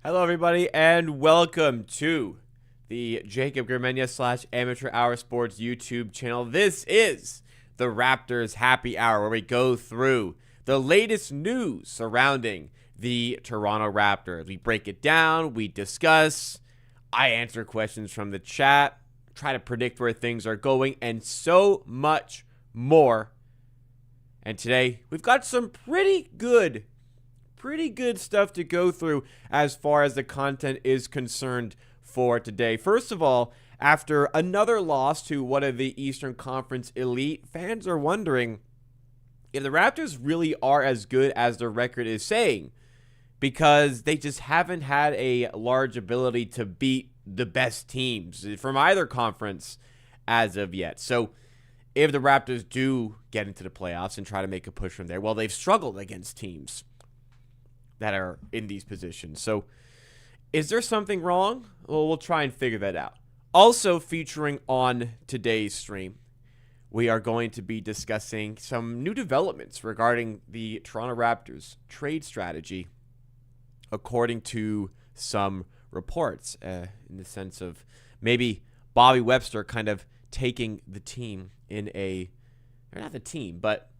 Hello, everybody, and welcome to the Jacob Gramegna / Amateur Hour Sports YouTube channel. This is the Raptors Happy Hour, where we go through the latest news surrounding the Toronto Raptors. We break it down, we discuss, I answer questions from the chat, try to predict where things are going, and so much more. And today, we've got some pretty good stuff to go through as far as the content is concerned for today. First of all, after another loss to one of the Eastern Conference elite, fans are wondering if the Raptors really are as good as their record is saying, because they just haven't had a large ability to beat the best teams from either conference as of yet. So if the Raptors do get into the playoffs and try to make a push from there, well, they've struggled against teams that are in these positions. So is there something wrong? Well, we'll try and figure that out. Also featuring on today's stream, we are going to be discussing some new developments regarding the Toronto Raptors trade strategy, according to some reports, in the sense of maybe Bobby Webster kind of taking the team in a, or not the team, but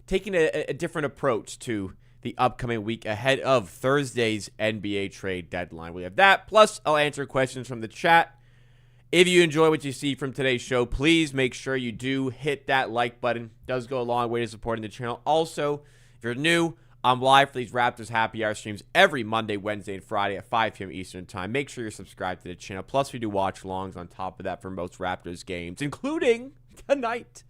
taking a different approach to the upcoming week ahead of Thursday's NBA trade deadline. We have that, plus I'll answer questions from the chat. If you enjoy what you see from today's show, please make sure you do hit that like button. It does go a long way to supporting the channel. Also, if you're new, I'm live for these Raptors Happy Hour streams every Monday, Wednesday, and Friday at 5 p.m. Eastern Time. Make sure you're subscribed to the channel. Plus, we do watch-alongs on top of that for most Raptors games, including tonight.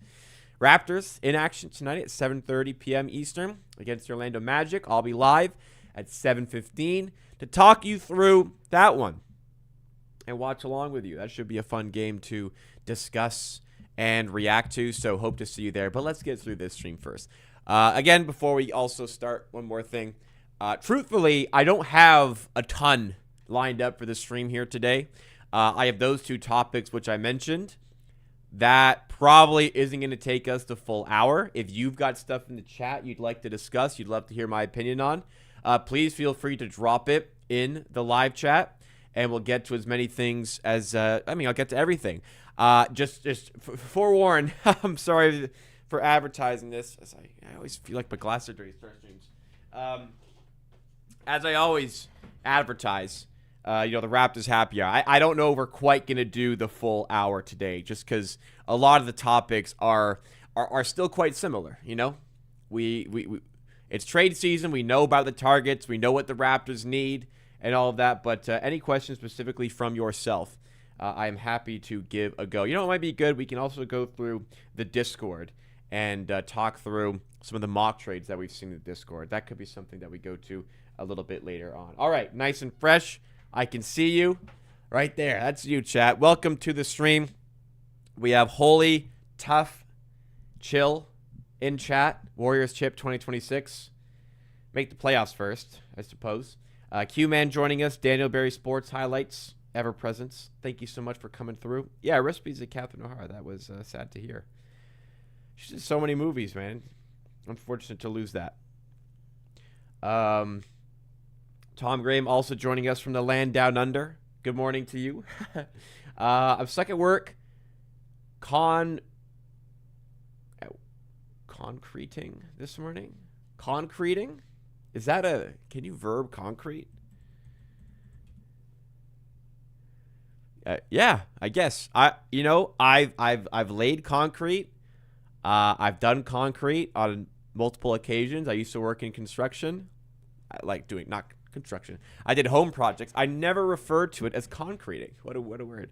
Raptors in action tonight at 7:30 p.m. Eastern against the Orlando Magic. I'll be live at 7:15 to talk you through that one and watch along with you. That should be a fun game to discuss and react to, so hope to see you there. But let's get through this stream first. Again, before we also start, one more thing. Truthfully, I don't have a ton lined up for the stream here today. I have those two topics which I mentioned. That probably isn't going to take us the full hour. If you've got stuff in the chat you'd like to discuss, you'd love to hear my opinion on, please feel free to drop it in the live chat, and we'll get to as many things as, I'll get to everything. Just forewarn, I'm sorry for advertising this, as I always feel like my glasses are dirty start streams. As I always advertise, the Raptors Happy Hour. I don't know if we're quite going to do the full hour today, just because a lot of the topics are still quite similar. We it's trade season. We know about the targets. We know what the Raptors need and all of that. But any questions specifically from yourself, I am happy to give a go. It might be good. We can also go through the Discord and talk through some of the mock trades that we've seen in the Discord. That could be something that we go to a little bit later on. All right, nice and fresh. I can see you right there. That's you, chat. Welcome to the stream. We have Holy, Tough, Chill in chat. Warriors Chip 2026. Make the playoffs first, I suppose. Q-Man joining us. Daniel Berry Sports Highlights. Ever presence. Thank you so much for coming through. Yeah, recipes of Catherine O'Hara. That was sad to hear. She's in so many movies, man. Unfortunate to lose that. Tom Graham also joining us from the land down under. Good morning to you. I'm stuck at work. Concreting this morning. Concreting? Is that can you verb concrete? Yeah, I guess. I've laid concrete. I've done concrete on multiple occasions. I used to work in construction. I like doing not construction. I did home projects. I never referred to it as concreting. What a word.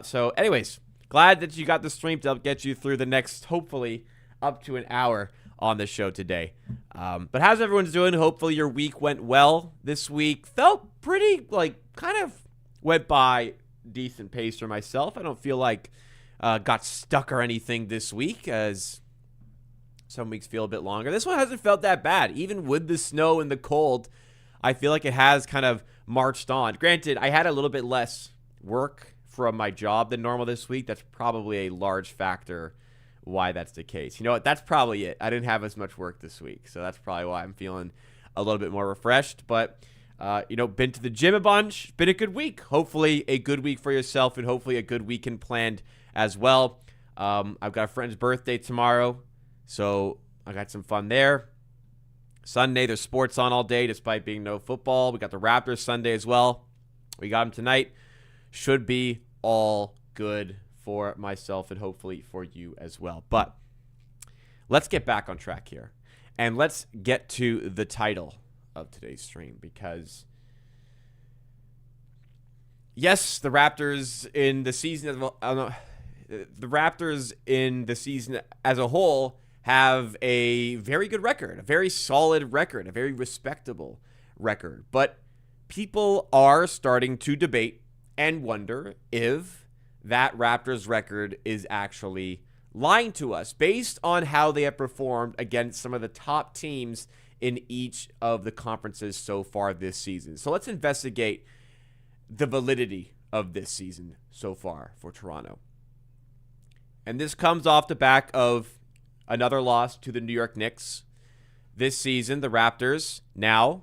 So anyways, glad that you got the stream to help get you through the next, hopefully, up to an hour on the show today. But how's everyone's doing? Hopefully your week went well this week. Felt pretty, kind of went by decent pace for myself. I don't feel like got stuck or anything this week, as some weeks feel a bit longer. This one hasn't felt that bad. Even with the snow and the cold, I feel like it has kind of marched on. Granted, I had a little bit less work from my job than normal this week. That's probably a large factor why that's the case. You know what? That's probably it. I didn't have as much work this week, so that's probably why I'm feeling a little bit more refreshed. But Been to the gym a bunch. Been a good week. Hopefully a good week for yourself and hopefully a good weekend planned as well. I've got a friend's birthday tomorrow, so I got some fun there. Sunday, there's sports on all day despite being no football. We got the Raptors Sunday as well. We got them tonight. Should be all good for myself and hopefully for you as well. But let's get back on track here. And let's get to the title of today's stream because, yes, the Raptors in the season as a whole have a very good record, a very solid record, a very respectable record. But people are starting to debate and wonder if that Raptors record is actually lying to us based on how they have performed against some of the top teams in each of the conferences so far this season. So let's investigate the validity of this season so far for Toronto. And this comes off the back of another loss to the New York Knicks. This season, the Raptors now,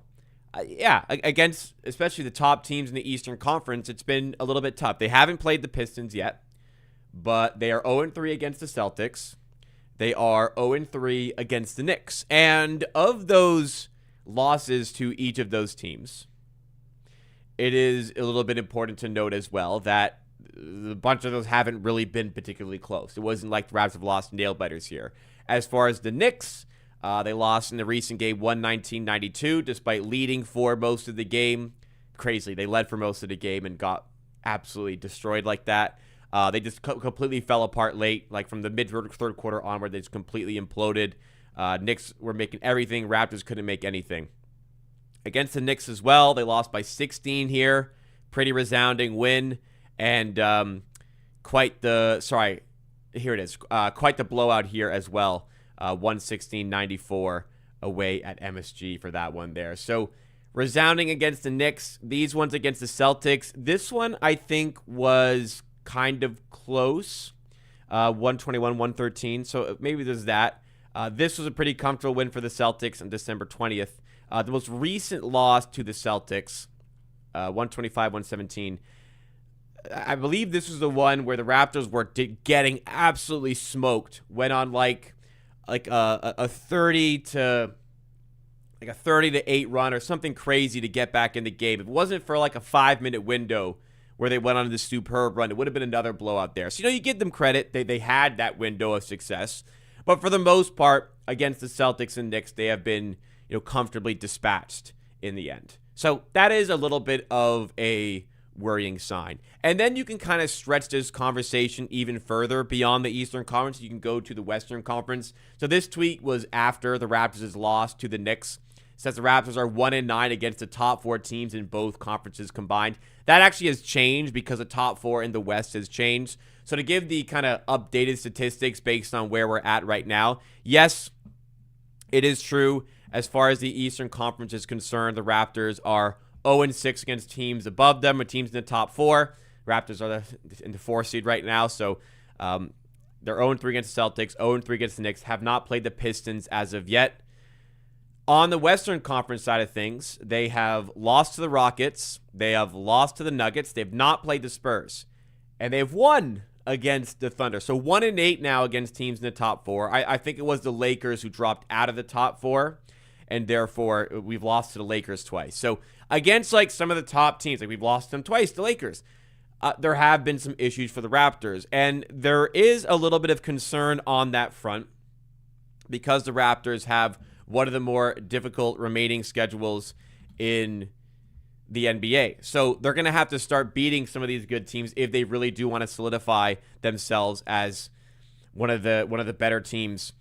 against especially the top teams in the Eastern Conference, it's been a little bit tough. They haven't played the Pistons yet, but they are 0-3 against the Celtics. They are 0-3 against the Knicks. And of those losses to each of those teams, it is a little bit important to note as well that a bunch of those haven't really been particularly close. It wasn't like the Raptors have lost nail-biters here. As far as the Knicks, they lost in the recent game 119-92 despite leading for most of the game. Crazy. They led for most of the game and got absolutely destroyed like that. They just completely fell apart late. Like from the mid-third quarter onward, they just completely imploded. Knicks were making everything. Raptors couldn't make anything. Against the Knicks as well, they lost by 16 here. Pretty resounding win. And quite the blowout here as well. 116-94 away at MSG for that one there. So resounding against the Knicks. These ones against the Celtics. This one, I think, was kind of close. 121-113. So maybe there's that. This was a pretty comfortable win for the Celtics on December 20th. The most recent loss to the Celtics, 125-117. I believe this was the one where the Raptors were getting absolutely smoked. Went on like a 30 to 8 run or something crazy to get back in the game. If it wasn't for like a 5-minute window where they went on this superb run, it would have been another blowout there. So, you give them credit. They had that window of success. But for the most part, against the Celtics and Knicks, they have been, comfortably dispatched in the end. So that is a little bit of a worrying sign. And then you can kind of stretch this conversation even further beyond the Eastern Conference. You can go to the Western Conference. So this tweet was after the Raptors' loss to the Knicks. It says the Raptors are 1-9 against the top 4 teams in both conferences combined. That actually has changed because the top 4 in the West has changed. So to give the kind of updated statistics based on where we're at right now, yes, it is true. As far as the Eastern Conference is concerned, the Raptors are 0-6 against teams above them or teams in the top 4. Raptors are in the 4th seed right now, so they're 0-3 against the Celtics, 0-3 against the Knicks, have not played the Pistons as of yet. On the Western Conference side of things, they have lost to the Rockets, they have lost to the Nuggets, they've not played the Spurs, and they've won against the Thunder. So 1-8 now against teams in the top 4. I think it was the Lakers who dropped out of the top 4. And therefore, we've lost to the Lakers twice. So against like some of the top teams, like we've lost them twice, the Lakers, there have been some issues for the Raptors. And there is a little bit of concern on that front because the Raptors have one of the more difficult remaining schedules in the NBA. So they're going to have to start beating some of these good teams if they really do want to solidify themselves as one of the better teams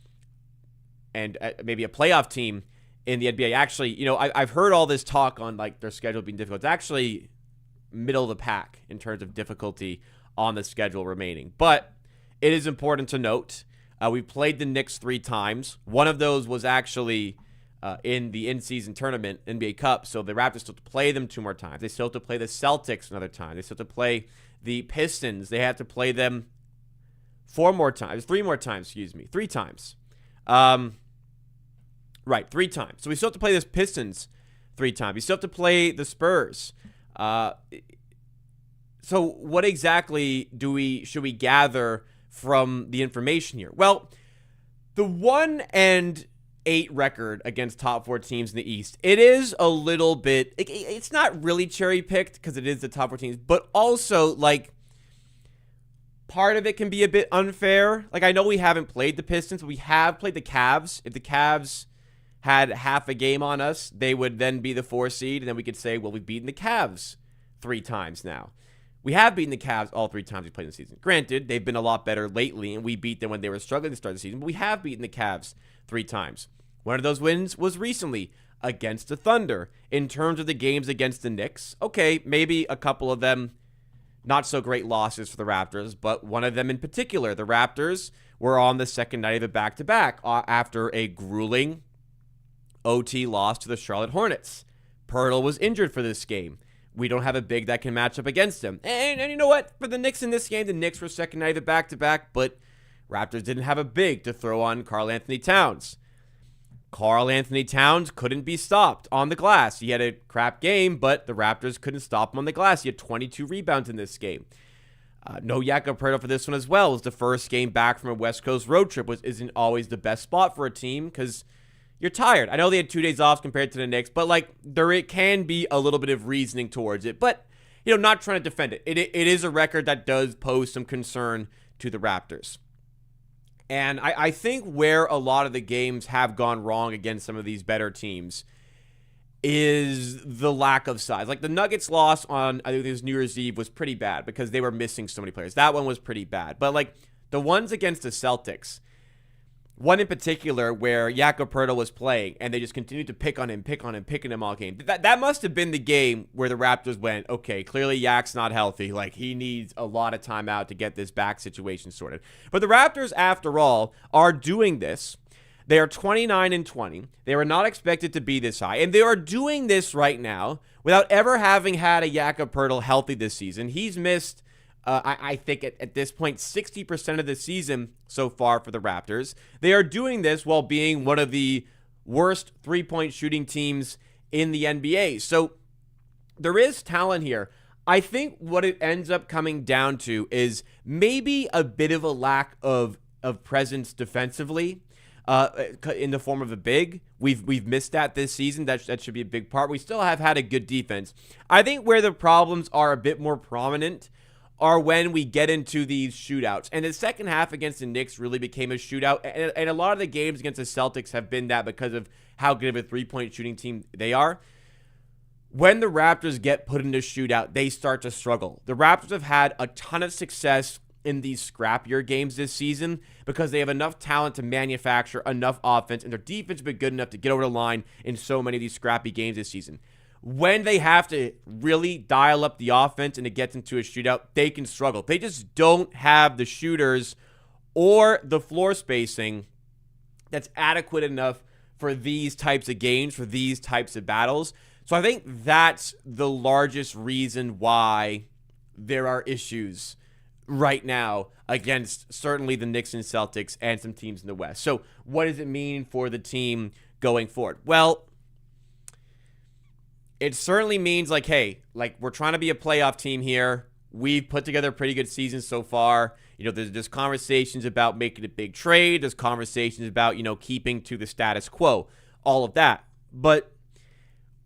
and maybe a playoff team in the NBA. Actually, I've heard all this talk on like their schedule being difficult. It's actually middle of the pack in terms of difficulty on the schedule remaining. But it is important to note, we played the Knicks 3 times. One of those was actually in the in-season tournament, NBA Cup. So the Raptors still have to play them 2 more times. They still have to play the Celtics another time. They still have to play the Pistons. They have to play them 3 more times. 3 times. Right, 3 times. So we still have to play this Pistons 3 times. You still have to play the Spurs. So what exactly should we gather from the information here? Well, the 1-8 record against top 4 teams in the East, it is a little bit, it's not really cherry picked because it is the top 4 teams, but also like part of it can be a bit unfair. Like, I know we haven't played the Pistons, but we have played the Cavs. If the Cavs had half a game on us, they would then be the 4 seed, and then we could say, well, we've beaten the Cavs 3 times now. We have beaten the Cavs all 3 times we played in the season. Granted, they've been a lot better lately, and we beat them when they were struggling to start the season, but we have beaten the Cavs 3 times. One of those wins was recently against the Thunder. In terms of the games against the Knicks, okay, maybe a couple of them not so great losses for the Raptors, but one of them in particular, the Raptors were on the second night of a back-to-back after a grueling OT loss to the Charlotte Hornets. Pirtle was injured for this game. We don't have a big that can match up against him. And you know what? For the Knicks in this game, the Knicks were second night of a back-to-back, but Raptors didn't have a big to throw on Karl-Anthony Towns. Karl-Anthony Towns couldn't be stopped on the glass. He had a crap game, but the Raptors couldn't stop him on the glass. He had 22 rebounds in this game. No Jakob Poeltl for this one as well. It was the first game back from a West Coast road trip, which isn't always the best spot for a team because you're tired. I know they had 2 days off compared to the Knicks, but like it can be a little bit of reasoning towards it. But, not trying to defend it. It is a record that does pose some concern to the Raptors. And I think where a lot of the games have gone wrong against some of these better teams is the lack of size. Like the Nuggets loss on, I think it was New Year's Eve, was pretty bad because they were missing so many players. That one was pretty bad. But like the ones against the Celtics, one in particular where Jakob Poeltl was playing and they just continued to pick on him all game. That must have been the game where the Raptors went, okay, clearly Yak's not healthy. Like he needs a lot of time out to get this back situation sorted. But the Raptors, after all, are doing this. They are 29-20. They were not expected to be this high. And they are doing this right now without ever having had a Jakob Poeltl healthy this season. He's missed I think at this point, 60% of the season so far for the Raptors. They are doing this while being one of the worst three-point shooting teams in the NBA. So there is talent here. I think what it ends up coming down to is maybe a bit of a lack of presence defensively in the form of a big. We've missed that this season. That should be a big part. We still have had a good defense. I think where the problems are a bit more prominent are when we get into these shootouts. And the second half against the Knicks really became a shootout. And a lot of the games against the Celtics have been that because of how good of a three-point shooting team they are. When the Raptors get put into shootout, they start to struggle. The Raptors have had a ton of success in these scrappier games this season because they have enough talent to manufacture enough offense, and their defense has been good enough to get over the line in so many of these scrappy games this season. When they have to really dial up the offense and it gets into a shootout, they can struggle. They just don't have the shooters or the floor spacing that's adequate enough for these types of games, for these types of battles. So I think that's the largest reason why there are issues right now against certainly the Knicks and Celtics and some teams in the West. So what does it mean for the team going forward? Well, it certainly means like, hey, like we're trying to be a playoff team here. We've put together a pretty good season so far. There's conversations about making a big trade. There's conversations about, keeping to the status quo, all of that. But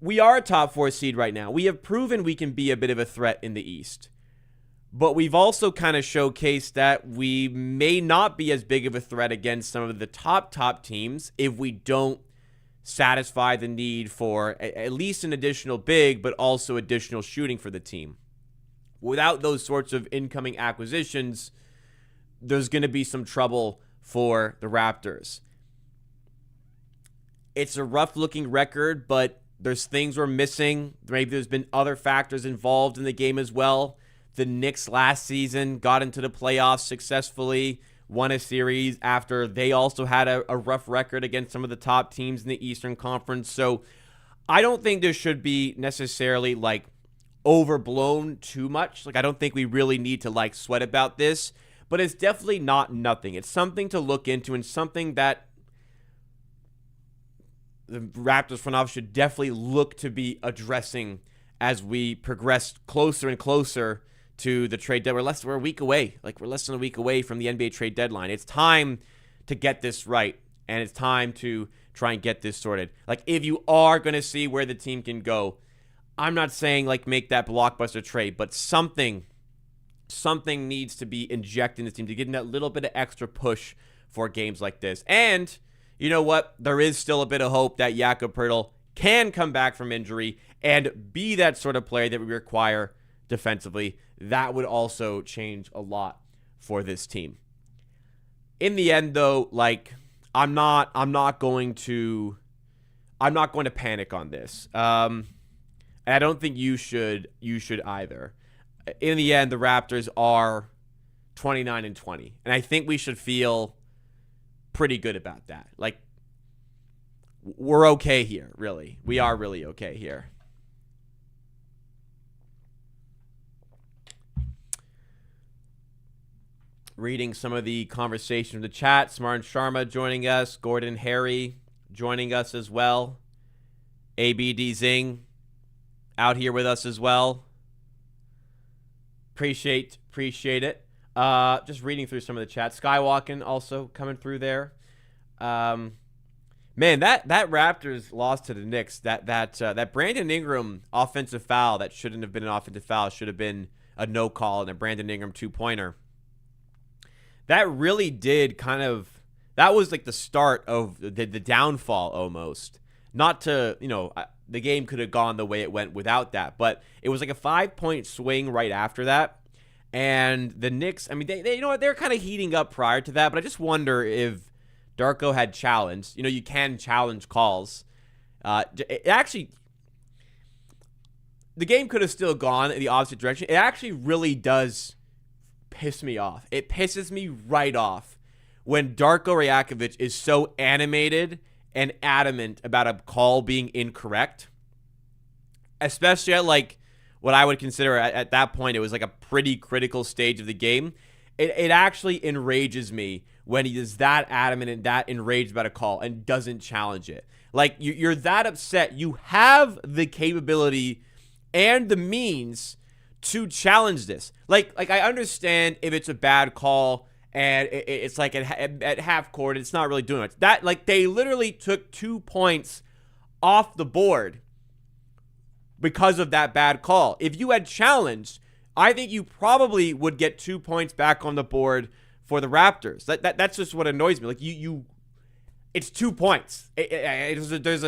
we are a top 4 seed right now. We have proven we can be a bit of a threat in the East. But we've also kind of showcased that we may not be as big of a threat against some of the top teams if we don't satisfy the need for at least an additional big, but also additional shooting for the team. Without those sorts of incoming acquisitions, there's going to be some trouble for the Raptors. It's a rough-looking record, but there's things we're missing. Maybe there's been other factors involved in the game as well. The Knicks last season got into the playoffs successfully, won a series after they also had a rough record against some of the top teams in the Eastern Conference. So I don't think there should be necessarily like overblown too much. Like I don't think we really need to like sweat about this, but it's definitely not nothing. It's something to look into and something that the Raptors front office should definitely look to be addressing as we progress closer and closer to the trade deadline. We're a week away. We're less than a week away from the NBA trade deadline. It's time to get this right, and it's time to try and get this sorted. If you are going to see where the team can go, I'm not saying make that blockbuster trade, but something needs to be injected in this team to give them that little bit of extra push for games like this. And you know what? There is still a bit of hope that Jakob Poeltl can come back from injury and be that sort of player that we require defensively. That would also change a lot for this team. In the end, though, I'm not going to panic on this. And I don't think you should either. In the end, the Raptors are 29-20, and I think we should feel pretty good about that. We're okay here, really. We are really okay here. Reading some of the conversation in the chat. Smart Sharma joining us. Gordon Harry joining us as well. ABD Zing out here with us as well. Appreciate it. Just reading through some of the chat. Skywalking also coming through there. Man, that Raptors loss to the Knicks, that Brandon Ingram offensive foul that shouldn't have been an offensive foul, should have been a no call and a Brandon Ingram 2-pointer. That really did that was the start of the downfall almost. Not to, the game could have gone the way it went without that, but it was a 5-point swing right after that. And the Knicks, they they're kind of heating up prior to that, but I just wonder if Darko had challenged. You can challenge calls. The game could have still gone in the opposite direction. It actually really does piss me off. It pisses me right off when Darko Rajakovic is so animated and adamant about a call being incorrect, especially at what I would consider at that point, it was a pretty critical stage of the game. It actually enrages me when he is that adamant and that enraged about a call and doesn't challenge it. You're that upset. You have the capability and the means to challenge this. I understand if it's a bad call and it's at half court, it's not really doing it. That they literally took 2 points off the board because of that bad call. If you had challenged, I think you probably would get 2 points back on the board for the Raptors. That's just what annoys me. It's 2 points. There's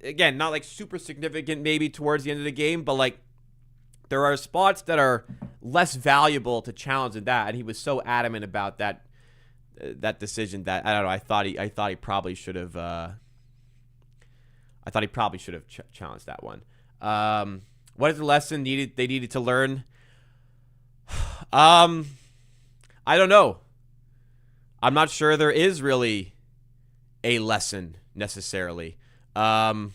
again, not super significant maybe towards the end of the game, but there are spots that are less valuable to challenge than that, and he was so adamant about that decision that I don't know. I thought he probably should have. Challenged that one. What is the lesson they needed to learn? I don't know. I'm not sure there is really a lesson necessarily. The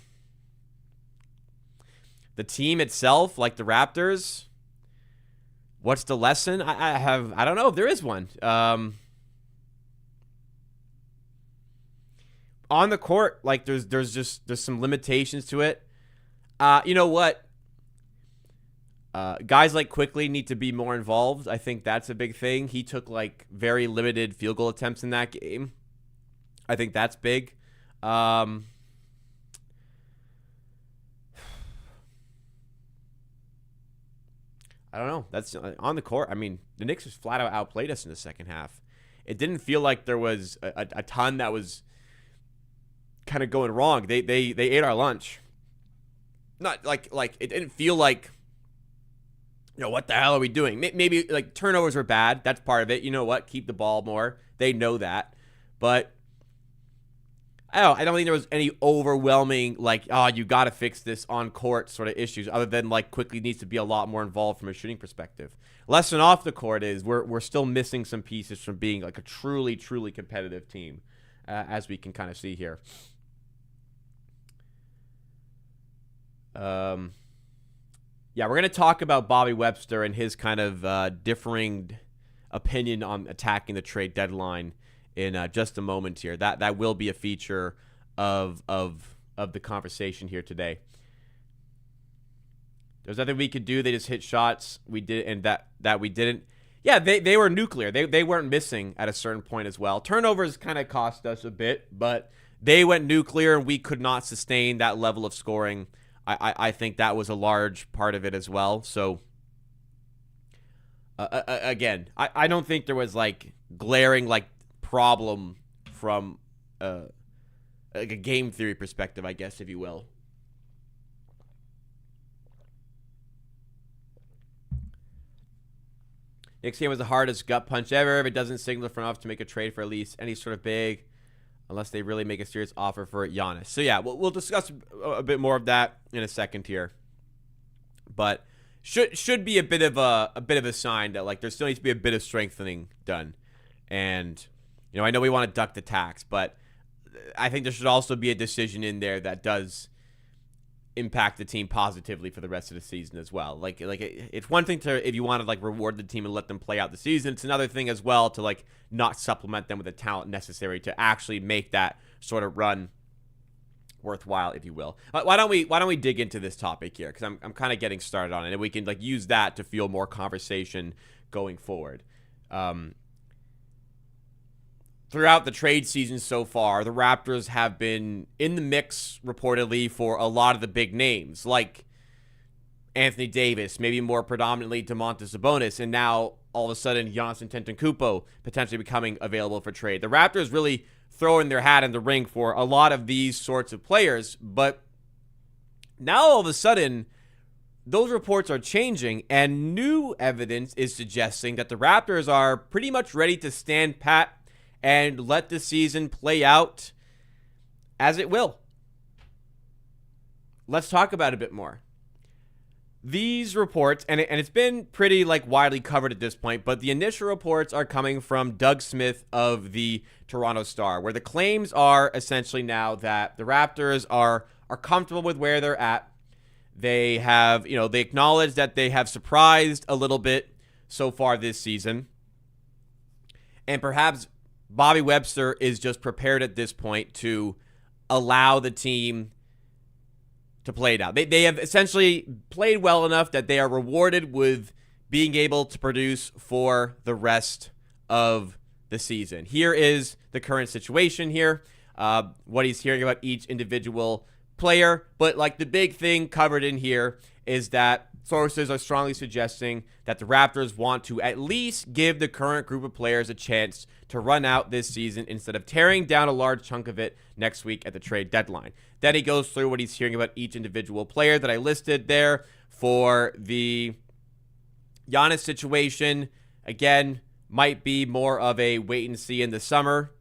team itself, the Raptors, what's the lesson? I don't know if there is one. On the court, there's some limitations to it. You know what? Guys Quickly need to be more involved. I think that's a big thing. He took very limited field goal attempts in that game. I think that's big. I don't know. That's on the court. The Knicks just flat out outplayed us in the second half. It didn't feel like there was a ton that was kind of going wrong. They ate our lunch. Not it didn't feel like, what the hell are we doing? Maybe turnovers were bad. That's part of it. You know what? Keep the ball more. They know that. But I don't think there was any overwhelming you got to fix this on court sort of issues, other than Quickly needs to be a lot more involved from a shooting perspective. Lesson off the court is we're still missing some pieces from being a truly competitive team, as we can kind of see here. Yeah, we're going to talk about Bobby Webster and his kind of differing opinion on attacking the trade deadline in just a moment here. That will be a feature of the conversation here today. There's nothing we could do. They just hit shots. We did, and that we didn't. Yeah, they were nuclear. They weren't missing at a certain point as well. Turnovers kind of cost us a bit, but they went nuclear, and we could not sustain that level of scoring. I think that was a large part of it as well. So, again, I don't think there was, like, glaring, like, problem from like a game theory perspective, I guess, if you will. Knicks game was the hardest gut punch ever. If it doesn't signal the front office to make a trade for at least any sort of big, unless they really make a serious offer for Giannis. So yeah, we'll discuss a bit more of that in a second here. But should be a bit of a sign that, like, there still needs to be a bit of strengthening done. And I know we want to duck the tax, but I think there should also be a decision in there that does impact the team positively for the rest of the season as well. Like it's one thing to, if you want to, like, reward the team and let them play out the season. It's another thing as well to, like, not supplement them with the talent necessary to actually make that sort of run worthwhile, if you will. Why don't we dig into this topic here, because I'm kind of getting started on it, and we can, like, use that to fuel more conversation going forward. Throughout the trade season so far, the Raptors have been in the mix, reportedly, for a lot of the big names, like Anthony Davis, maybe more predominantly Domantas Sabonis, and now, all of a sudden, Giannis Antetokounmpo potentially becoming available for trade. The Raptors really throwing their hat in the ring for a lot of these sorts of players, but now, all of a sudden, those reports are changing, and new evidence is suggesting that the Raptors are pretty much ready to stand pat and let the season play out as it will. Let's talk about it a bit more. These reports, and it's been pretty, like, widely covered at this point, but the initial reports are coming from Doug Smith of the Toronto Star, where the claims are essentially now that the Raptors are comfortable with where they're at. They have, they acknowledge that they have surprised a little bit so far this season, and perhaps Bobby Webster is just prepared at this point to allow the team to play it out. They have essentially played well enough that they are rewarded with being able to produce for the rest of the season. Here is the current situation here, what he's hearing about each individual player. But, like, the big thing covered in here is that sources are strongly suggesting that the Raptors want to at least give the current group of players a chance to run out this season instead of tearing down a large chunk of it next week at the trade deadline. Then he goes through what he's hearing about each individual player that I listed there. For the Giannis situation, again, might be more of a wait and see in the summer,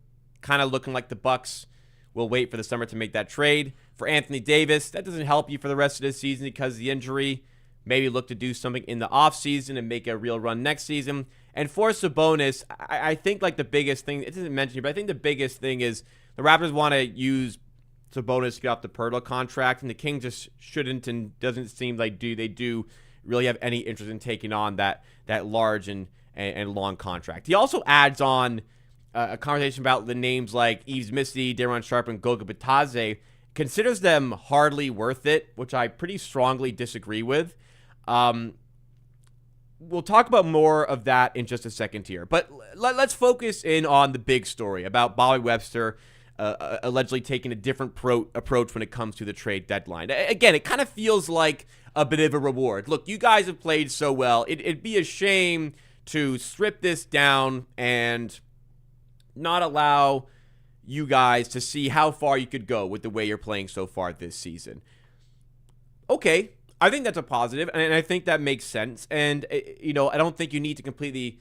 kind of looking like the Bucks will wait for the summer to make that trade. For Anthony Davis, that doesn't help you for the rest of the season because of the injury. Maybe look to do something in the offseason and make a real run next season. And for Sabonis, I think, like, the biggest thing, it isn't mentioned here, but I think the biggest thing is the Raptors want to use Sabonis to get off the Pirtle contract, and the Kings just shouldn't and doesn't seem like they do really have any interest in taking on that large and long contract. He also adds on a conversation about the names like Yves Misty, Daron Sharp, and Goga Bitadze, considers them hardly worth it, which I pretty strongly disagree with. We'll talk about more of that in just a second here. But let's focus in on the big story about Bobby Webster allegedly taking a different approach when it comes to the trade deadline. Again, it kind of feels like a bit of a reward. Look, you guys have played so well. It'd be a shame to strip this down and not allow you guys to see how far you could go with the way you're playing so far this season. Okay, I think that's a positive, and I think that makes sense. And, I don't think you need to completely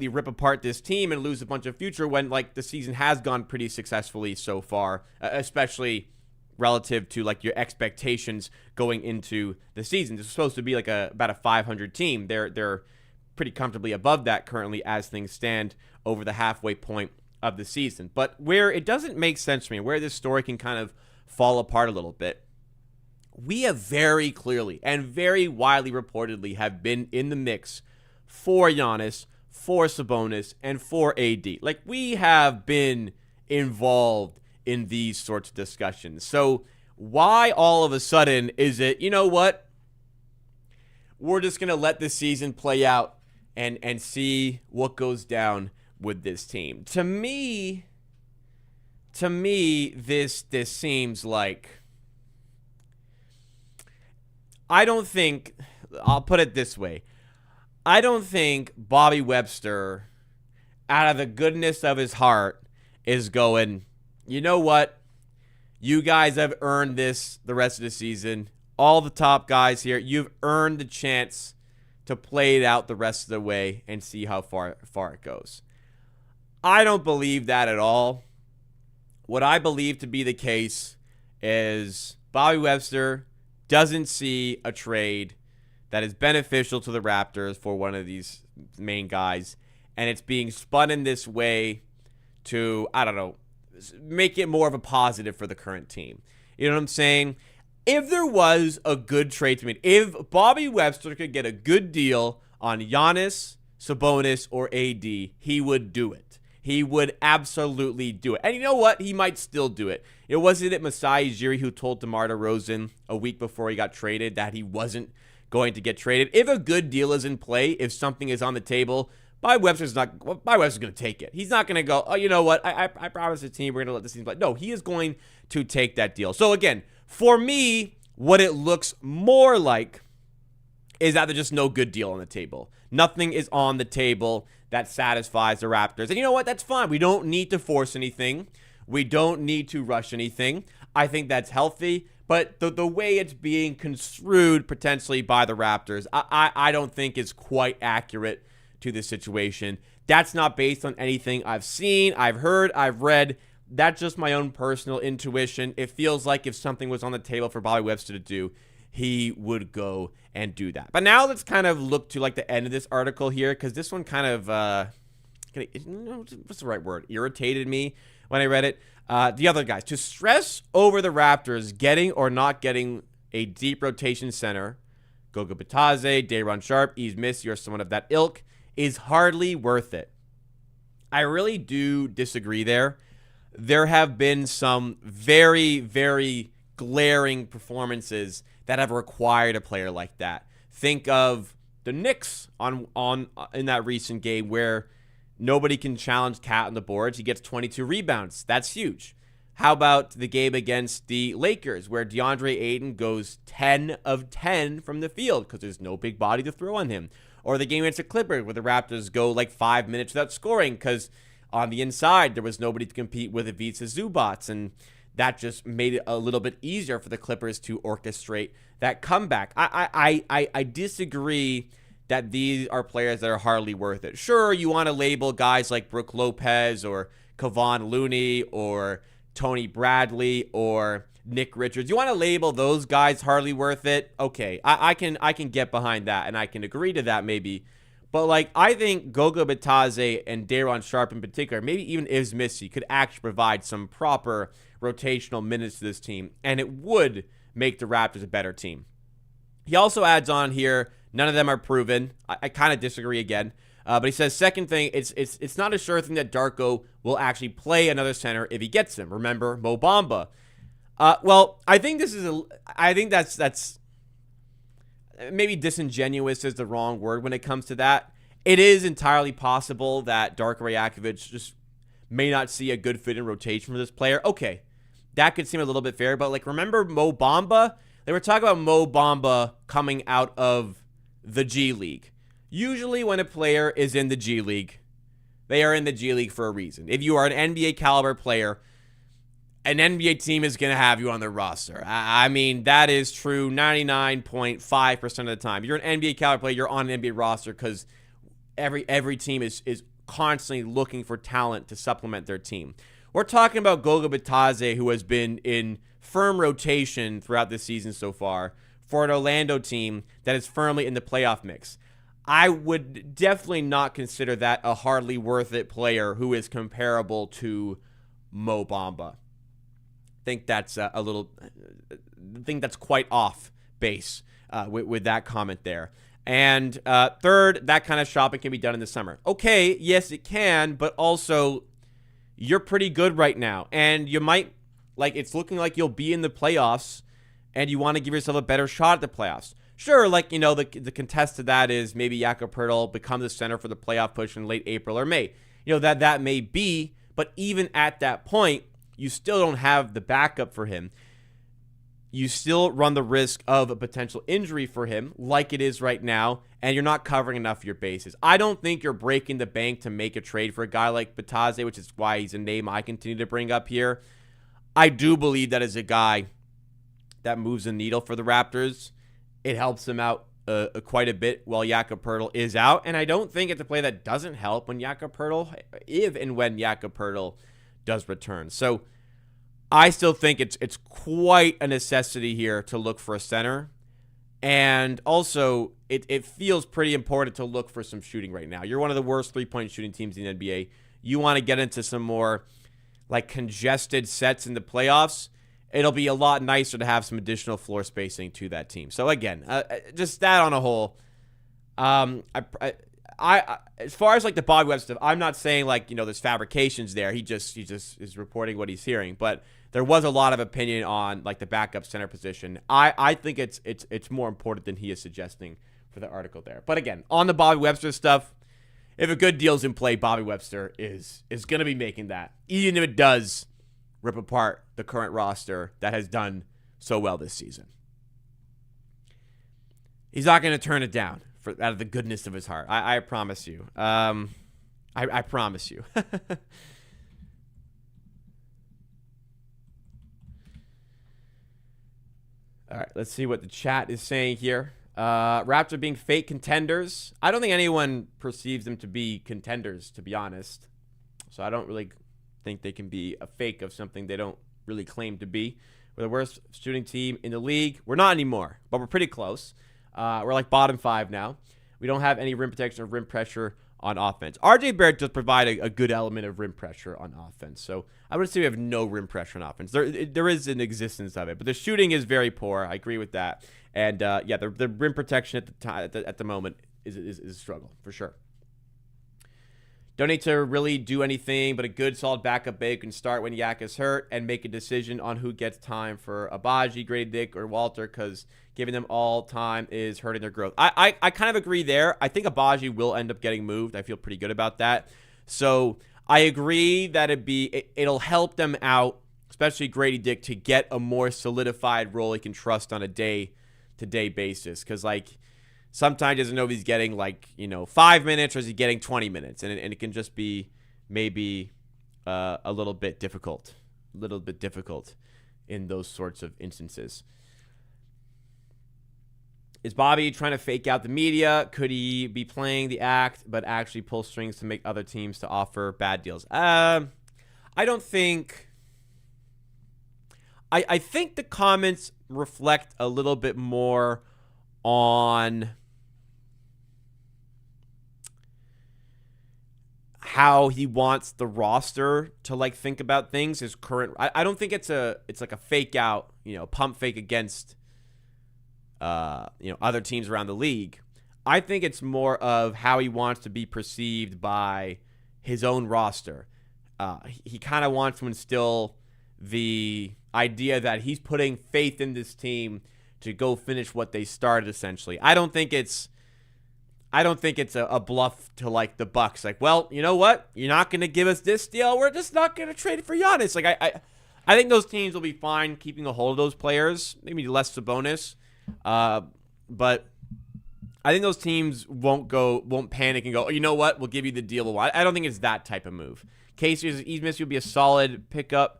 rip apart this team and lose a bunch of future when, like, the season has gone pretty successfully so far, especially relative to, like, your expectations going into the season. This is supposed to be like about a 500 team. They're pretty comfortably above that currently as things stand over the halfway point of the season. But where it doesn't make sense to me, where this story can kind of fall apart a little bit, we have very clearly and very widely reportedly have been in the mix for Giannis, for Sabonis, and for AD. Like, we have been involved in these sorts of discussions. So why all of a sudden is it, you know what? We're just going to let this season play out and see what goes down with this team. To me, this seems like, I'll put it this way. I don't think Bobby Webster, out of the goodness of his heart, is going, you know what? You guys have earned this the rest of the season. All the top guys here, you've earned the chance to play it out the rest of the way and see how far it goes. I don't believe that at all. What I believe to be the case is Bobby Webster doesn't see a trade that is beneficial to the Raptors for one of these main guys, and it's being spun in this way to, I don't know, make it more of a positive for the current team. You know what I'm saying? If there was a good trade to make, if Bobby Webster could get a good deal on Giannis, Sabonis, or AD, he would do it. He would absolutely do it. And you know what? He might still do it. It wasn't it Masai Ujiri who told DeMar DeRozan a week before he got traded that he wasn't going to get traded. If a good deal is in play, if something is on the table, Bobby Webster's going to take it. He's not going to go, oh, you know what? I promised the team we're going to let this team play. No, he is going to take that deal. So again, for me, what it looks more like is that there's just no good deal on the table. Nothing is on the table that satisfies the Raptors. And you know what? That's fine. We don't need to force anything. We don't need to rush anything. I think that's healthy. But the way it's being construed potentially by the Raptors, I don't think is quite accurate to the situation. That's not based on anything I've seen, I've heard, I've read. That's just my own personal intuition. It feels like if something was on the table for Bobby Webster to do, he would go and do that. But now let's kind of look to like the end of this article here, because this one kind of, what's the right word? Irritated me when I read it. The other guys, to stress over the Raptors getting or not getting a deep rotation center, Goga Bitadze, Day'Ron Sharpe, Yves Missi, or someone of that ilk, is hardly worth it. I really do disagree there. There have been some very, very glaring performances that have required a player like that. Think of the Knicks in that recent game where nobody can challenge Cat on the boards. He gets 22 rebounds. That's huge. How about the game against the Lakers where DeAndre Ayton goes 10 of 10 from the field because there's no big body to throw on him? Or the game against the Clippers where the Raptors go like 5 minutes without scoring because on the inside there was nobody to compete with Ivica Zubac, and that just made it a little bit easier for the Clippers to orchestrate that comeback. I disagree that these are players that are hardly worth it. Sure, you want to label guys like Brook Lopez or Kevon Looney or Tony Bradley or Nick Richards. You want to label those guys hardly worth it? Okay, I can get behind that, and I can agree to that maybe. But like, I think Goga Bitadze and Day'Ron Sharpe in particular, maybe even Yves Missi, could actually provide some proper rotational minutes to this team, and it would make the Raptors a better team. He also adds on here, none of them are proven. I kind of disagree again. But he says, second thing, it's not a sure thing that Darko will actually play another center if he gets him. Remember, Mo Bamba. Well, I think that's maybe disingenuous is the wrong word when it comes to that. It is entirely possible that Darko Rajakovic just may not see a good fit in rotation for this player. Okay, that could seem a little bit fair, but like, remember Mo Bamba? They were talking about Mo Bamba coming out of the G League. Usually when a player is in the G League, they are in the G League for a reason. If you are an NBA caliber player, an NBA team is going to have you on their roster. I mean, that is true 99.5% of the time. You're an NBA caliber player, you're on an NBA roster because every team is constantly looking for talent to supplement their team. We're talking about Goga Bitadze, who has been in firm rotation throughout this season so far for an Orlando team that is firmly in the playoff mix. I would definitely not consider that a hardly worth it player who is comparable to Mo Bamba. I think that's quite off base with that comment there. And third, that kind of shopping can be done in the summer. Okay, yes, it can, but also, you're pretty good right now. And you might, like, it's looking like you'll be in the playoffs and you want to give yourself a better shot at the playoffs. Sure, like, the contest to that is maybe Jakob Poeltl become the center for the playoff push in late April or May. That may be, but even at that point, you still don't have the backup for him. You still run the risk of a potential injury for him, like it is right now, and you're not covering enough of your bases. I don't think you're breaking the bank to make a trade for a guy like Bataze, which is why he's a name I continue to bring up here. I do believe that is a guy that moves the needle for the Raptors. It helps them out quite a bit while Jakob Poeltl is out, and I don't think it's a play that doesn't help when Jakob Poeltl, if and when Jakob Poeltl does return. So I still think it's quite a necessity here to look for a center. And also, it feels pretty important to look for some shooting right now. You're one of the worst three-point shooting teams in the NBA. You want to get into some more like congested sets in the playoffs. It'll be a lot nicer to have some additional floor spacing to that team. So again, just that on a whole. I as far as like the Bobby Webb stuff, I'm not saying like there's fabrications there. He just is reporting what he's hearing. But there was a lot of opinion on like the backup center position. I think it's more important than he is suggesting for the article there. But again, on the Bobby Webster stuff, if a good deal's in play, Bobby Webster is going to be making that, even if it does rip apart the current roster that has done so well this season. He's not going to turn it down out of the goodness of his heart. I promise you. I promise you. All right, let's see what the chat is saying here. Raptors being fake contenders. I don't think anyone perceives them to be contenders, to be honest. So I don't really think they can be a fake of something they don't really claim to be. We're the worst shooting team in the league. We're not anymore, but we're pretty close. We're like bottom 5 now. We don't have any rim protection or rim pressure on offense. RJ Barrett does provide a good element of rim pressure on offense. So I would say we have no rim pressure on offense. There is an existence of it, but the shooting is very poor. I agree with that. And the rim protection at the moment is a struggle for sure. Don't need to really do anything, but a good solid backup big can start when Yak is hurt and make a decision on who gets time for Abaji, Grady Dick, or Walter, because giving them all time is hurting their growth. I kind of agree there. I think Abaji will end up getting moved. I feel pretty good about that. So I agree that it'll help them out, especially Grady Dick, to get a more solidified role he can trust on a day-to-day basis. Because, sometimes he doesn't know if he's getting 5 minutes or is he getting 20 minutes. And it can just be maybe a little bit difficult in those sorts of instances. Is Bobby trying to fake out the media? Could he be playing the act but actually pull strings to make other teams to offer bad deals? I don't think... I think the comments reflect a little bit more on how he wants the roster to think about things. His current, I don't think it's like a fake out, pump fake against other teams around the league. I think it's more of how he wants to be perceived by his own roster. He kind of wants to instill the idea that he's putting faith in this team to go finish what they started, essentially. I don't think it's a bluff to the Bucks. Well, you know what? You're not going to give us this deal. We're just not going to trade for Giannis. I think those teams will be fine keeping a hold of those players. Maybe less Sabonis, but I think those teams won't panic and go, oh, you know what? We'll give you the deal. I don't think it's that type of move. Casey would be a solid pickup.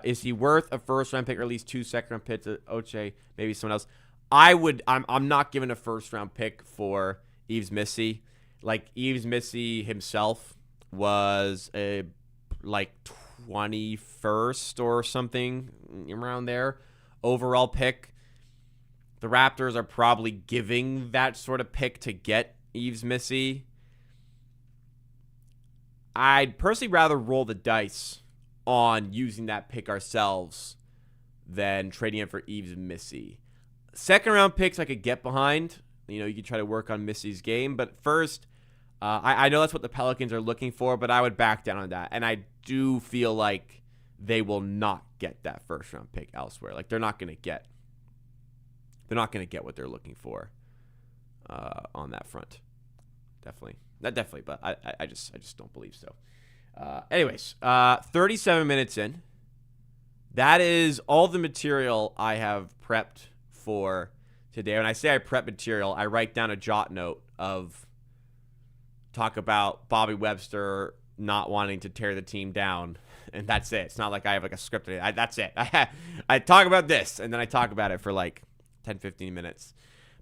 Is he worth a first-round pick or at least 2 second-round picks? Oche, maybe someone else. I'm not giving a first-round pick for Yves Missy. Yves Missy himself was a 21st or something around there overall pick. The Raptors are probably giving that sort of pick to get Yves Missy. I'd personally rather roll the dice on using that pick ourselves than trading it for Yves Missy. Second round picks I could get behind. You could try to work on Missy's game. But first, I know that's what the Pelicans are looking for, but I would back down on that. And I do feel like they will not get that first-round pick elsewhere. Like, they're not going to get what they're looking for on that front. Definitely. Not definitely, but I just don't believe so. Anyways, 37 minutes in. That is all the material I have prepped for today. When I say I prep material, I write down a jot note of talk about Bobby Webster not wanting to tear the team down, and that's it. It's not like I have like a script. That's it. I talk about this, and then I talk about it for like 10, 15 minutes.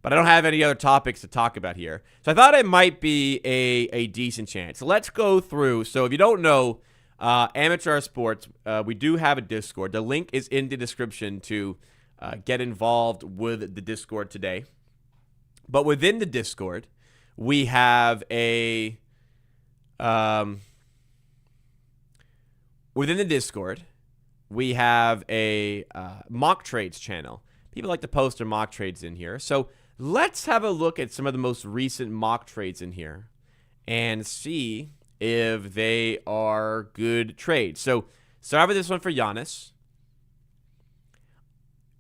But I don't have any other topics to talk about here. So I thought it might be a decent chance. So let's go through. So if you don't know, Amateur Sports, we do have a Discord. The link is in the description to get involved with the Discord today. But within the Discord, we have a mock trades channel. People like to post their mock trades in here. So let's have a look at some of the most recent mock trades in here and see if they are good trades. So start with this one for Giannis.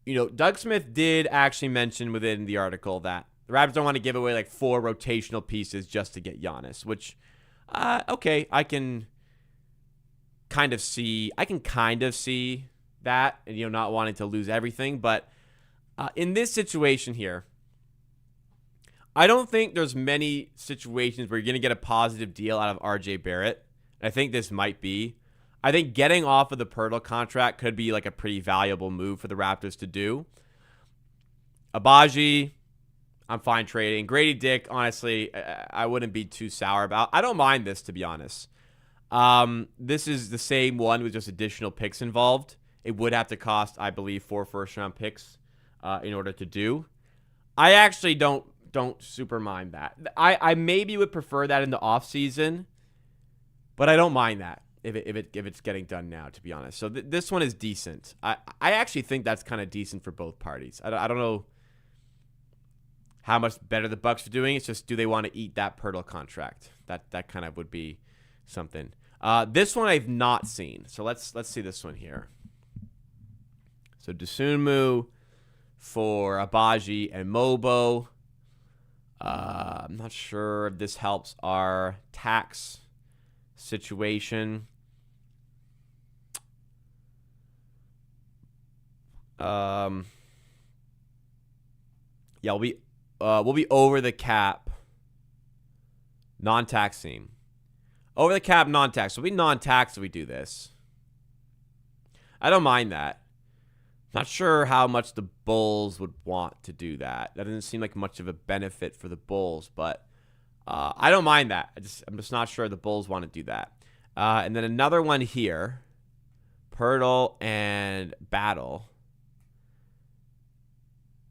You know, Doug Smith did actually mention within the article that the Raptors don't want to give away like 4 rotational pieces just to get Giannis, which, okay, I can kind of see that, and, you know, not wanting to lose everything. But in this situation here, I don't think there's many situations where you're going to get a positive deal out of RJ Barrett. I think this might be. I think getting off of the Pirtle contract could be like a pretty valuable move for the Raptors to do. Abaji, I'm fine trading. Grady Dick, honestly, I wouldn't be too sour about. I don't mind this, to be honest. This is the same one with just additional picks involved. It would have to cost, I believe, 4 first-round picks in order to do. I actually don't super mind that. I maybe would prefer that in the offseason, but I don't mind that if it's getting done now, to be honest. So this one is decent. I actually think that's kind of decent for both parties. I don't know how much better the Bucks are doing. It's just, do they want to eat that Pirtle contract? That kind of would be something. This one I've not seen. So let's see this one here. So Dosunmu for Abaji and Mobo. I'm not sure if this helps our tax situation. Yeah, we'll be over the cap. Non-tax team. Over the cap, non-tax. So we'll be non-tax if we do this. I don't mind that. Not sure how much the Bulls would want to do that. That doesn't seem like much of a benefit for the Bulls, but I don't mind that. I'm just not sure the Bulls want to do that. And then another one here, Pirtle and Battle.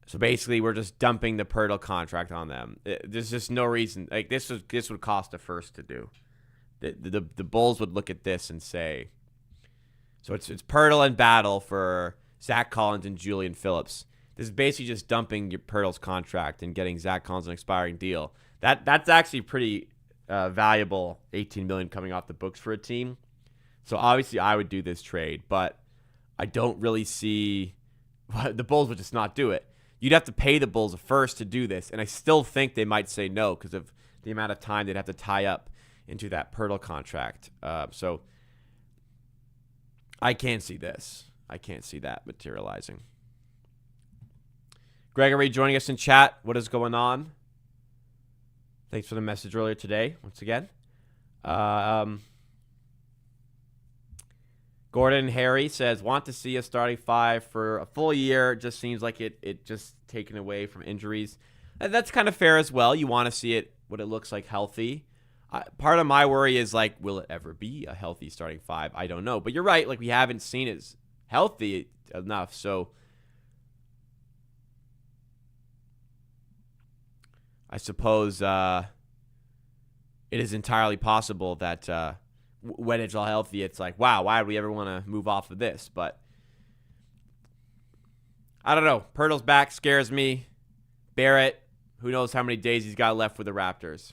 So basically, we're just dumping the Pirtle contract on them. There's just no reason. Like this would cost a first to do. The Bulls would look at this and say, so it's Pirtle and Battle for Zach Collins and Julian Phillips. This is basically just dumping your Pirtle's contract and getting Zach Collins an expiring deal. That's actually pretty valuable. $18 million coming off the books for a team. So obviously, I would do this trade, but I don't really see the Bulls would just not do it. You'd have to pay the Bulls first to do this, and I still think they might say no because of the amount of time they'd have to tie up into that Pirtle contract. So I can't see this. I can't see that materializing. Gregory joining us in chat. What is going on? Thanks for the message earlier today, once again. Gordon Harry says, want to see a starting 5 for a full year. Just seems like it just taken away from injuries. And that's kind of fair as well. You want to see it, what it looks like, healthy. Part of my worry is, like, will it ever be a healthy starting 5? I don't know. But you're right. Like, we haven't seen it healthy enough. So I suppose it is entirely possible that when it's all healthy, it's like, wow, why would we ever want to move off of this? But I don't know. Pirtle's back scares me. Barrett, who knows how many days he's got left with the Raptors.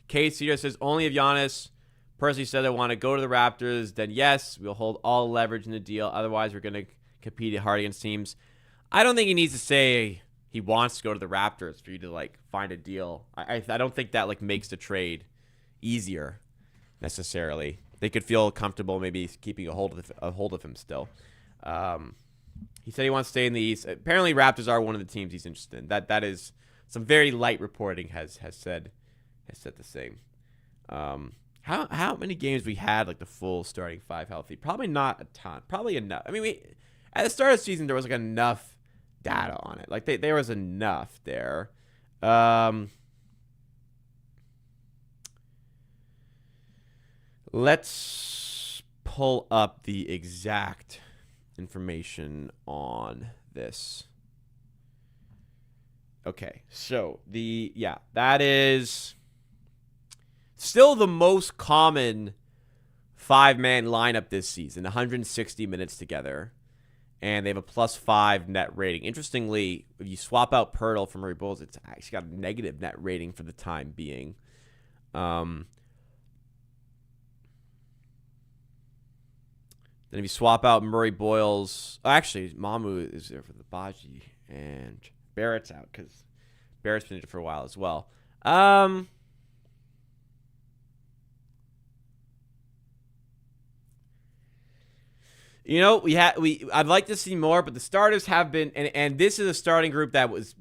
Casey just says, only if Giannis personally said they want to go to the Raptors, then yes, we'll hold all leverage in the deal. Otherwise, we're going to compete hard against teams. I don't think he needs to say he wants to go to the Raptors for you to, like, find a deal. I don't think that, like, makes the trade easier necessarily. They could feel comfortable maybe keeping a hold of him still. He said he wants to stay in the East. Apparently, Raptors are one of the teams he's interested in. That is some very light reporting has said the same. How many games we had like the full starting five healthy? Probably not a ton. Probably enough. I mean, at the start of the season there was like enough data on it. Like there was enough there. Let's pull up the exact information on this. Okay, so that is still the most common five-man lineup this season, 160 minutes together, and they have a +5 net rating. Interestingly, if you swap out Pirtle from Murray Boyles, it's actually got a negative net rating for the time being. Then if you swap out Murray Boyles, actually, Mamu is there for the Baji, and Barrett's out because Barrett's been injured for a while as well. I'd like to see more, but the starters have been, and this is a starting group that was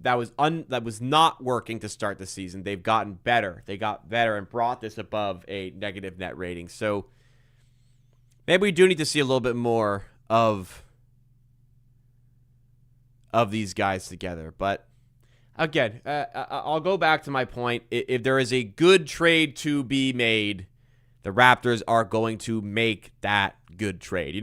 not working to start the season. They've gotten better. They got better and brought this above a negative net rating. So maybe we do need to see a little bit more of these guys together. But again, I'll go back to my point. If there is a good trade to be made, the Raptors are going to make that good trade.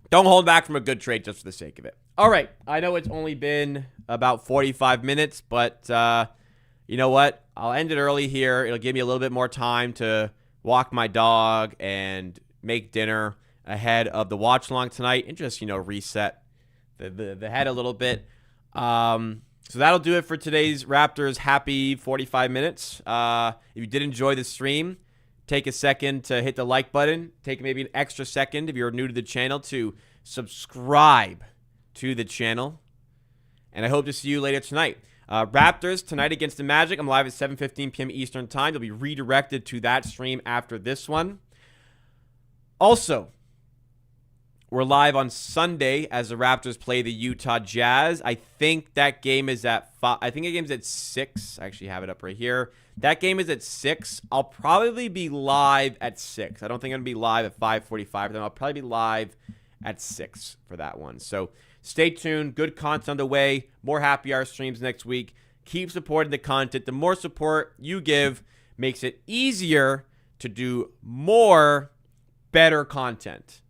Don't hold back from a good trade just for the sake of it. All right. I know it's only been about 45 minutes, but you know what? I'll end it early here. It'll give me a little bit more time to walk my dog and make dinner ahead of the watch along tonight and just, reset the head a little bit. So that'll do it for today's Raptors Happy 45 minutes. If you did enjoy the stream, take a second to hit the like button. Take maybe an extra second if you're new to the channel to subscribe to the channel. And I hope to see you later tonight. Raptors tonight against the Magic. I'm live at 7:15 p.m. Eastern Time. You'll be redirected to that stream after this one. Also, we're live on Sunday as the Raptors play the Utah Jazz. I think that game is at 5. I think the game's at 6. I actually have it up right here. That game is at 6. I'll probably be live at 6. I don't think I'm going to be live at 5:45. Then I'll probably be live at 6 for that one. So stay tuned. Good content on the way. More happy hour streams next week. Keep supporting the content. The more support you give makes it easier to do more better content.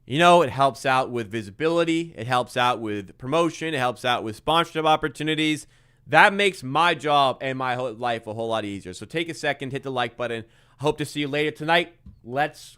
It helps out with visibility. It helps out with promotion. It helps out with sponsorship opportunities. That makes my job and my whole life a whole lot easier. So take a second, hit the like button. Hope to see you later tonight. Let's